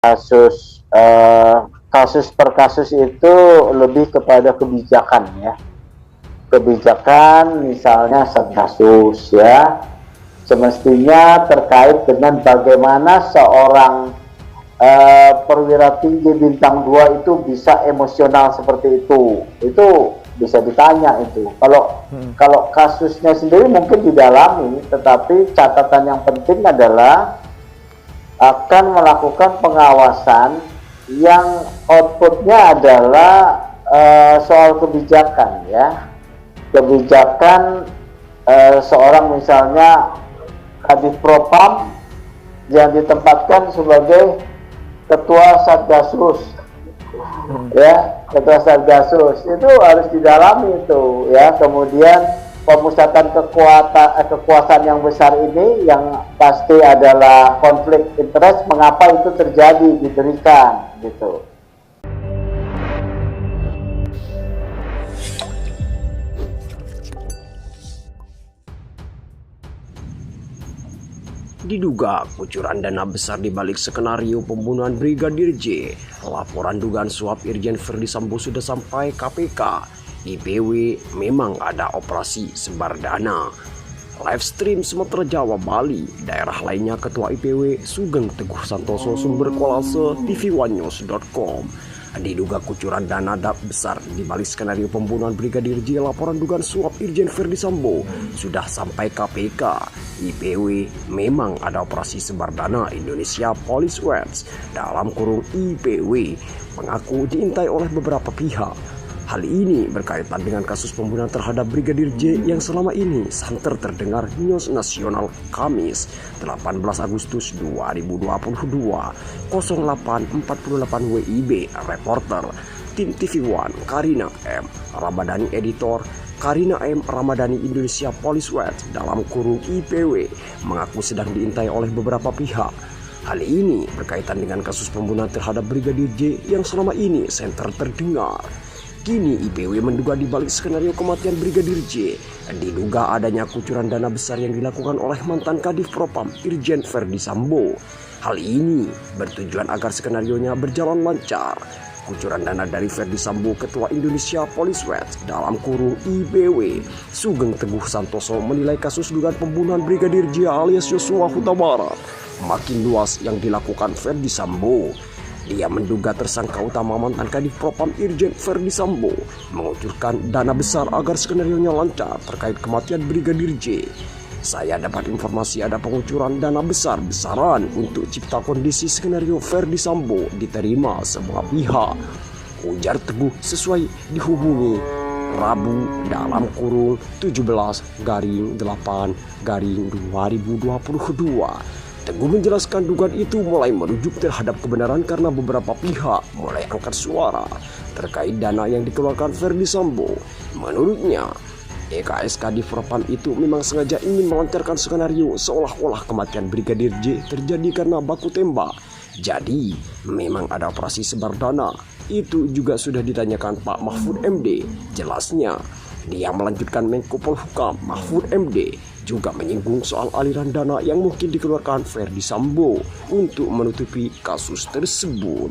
kasus kasus per kasus itu lebih kepada kebijakan ya. Kebijakan misalnya Satgasus ya, semestinya terkait dengan bagaimana seorang perwira tinggi bintang 2 itu bisa emosional seperti itu bisa ditanya itu. Kalau kasusnya sendiri mungkin didalami, tetapi catatan yang penting adalah akan melakukan pengawasan yang outputnya adalah soal kebijakan ya, kebijakan seorang misalnya Kadif Propam yang ditempatkan sebagai ketua Satgasus ya, ketua Satgasus itu harus didalami itu ya. Kemudian pemusatan kekuasaan yang besar ini yang pasti adalah konflik interest, mengapa itu terjadi, diberikan gitu. Diduga kucuran dana besar di balik skenario pembunuhan Brigadir J. Laporan dugaan suap Irjen Verdi Sambo sudah sampai KPK. IPW memang ada operasi sebar dana. Live stream Sumatera Jawa, Bali, daerah lainnya Ketua IPW Sugeng Teguh Santoso, sumber kolase tv1news.com. Diduga kucuran dana besar di balik skenario pembunuhan Brigadir J. Laporan dugaan suap Irjen Verdi Sambo sudah sampai KPK. IPW memang ada operasi sebar dana Indonesia Police Watch dalam kurung IPW mengaku diintai oleh beberapa pihak. Hal ini berkaitan dengan kasus pembunuhan terhadap Brigadir J yang selama ini santer terdengar News Nasional Kamis 18 Agustus 2022 08.48 WIB. Reporter Tim TV One Karina M. Ramadhani, editor Karina M. Ramadhani Indonesia Police Watch dalam kurung IPW mengaku sedang diintai oleh beberapa pihak. Hal ini berkaitan dengan kasus pembunuhan terhadap Brigadir J yang selama ini santer terdengar. Kini IPW menduga di balik skenario kematian Brigadir J diduga adanya kucuran dana besar yang dilakukan oleh mantan Kadif Propam Irjen Verdi Sambo. Hal ini bertujuan agar skenarionya berjalan lancar. Kucuran dana dari Verdi Sambo, Ketua Indonesia Police Watch dalam kurung IPW Sugeng Teguh Santoso menilai kasus dugaan pembunuhan Brigadir J alias Yosua Huta Barat makin luas yang dilakukan Verdi Sambo. Dia menduga tersangka utama mantan Kadif Propam Irjen Verdi Sambo mengucurkan dana besar agar skenarionya lancar terkait kematian Brigadir J. Saya dapat informasi ada pengucuran dana besar-besaran untuk cipta kondisi skenario Verdi Sambo diterima semua pihak, ujar Teguh sesuai dihubungi Rabu dalam kurung 17/8/2022. Teguh menjelaskan dugaan itu mulai merujuk terhadap kebenaran karena beberapa pihak mulai angkat suara terkait dana yang dikeluarkan Verdi Sambo. Menurutnya, EKS Kadif Propam itu memang sengaja ingin melancarkan skenario seolah-olah kematian Brigadir J terjadi karena baku tembak. Jadi, memang ada operasi sebar dana. Itu juga sudah ditanyakan Pak Mahfud MD. Jelasnya, dia melanjutkan Menko Polhukam Mahfud MD juga menyinggung soal aliran dana yang mungkin dikeluarkan Verdi Sambo untuk menutupi kasus tersebut.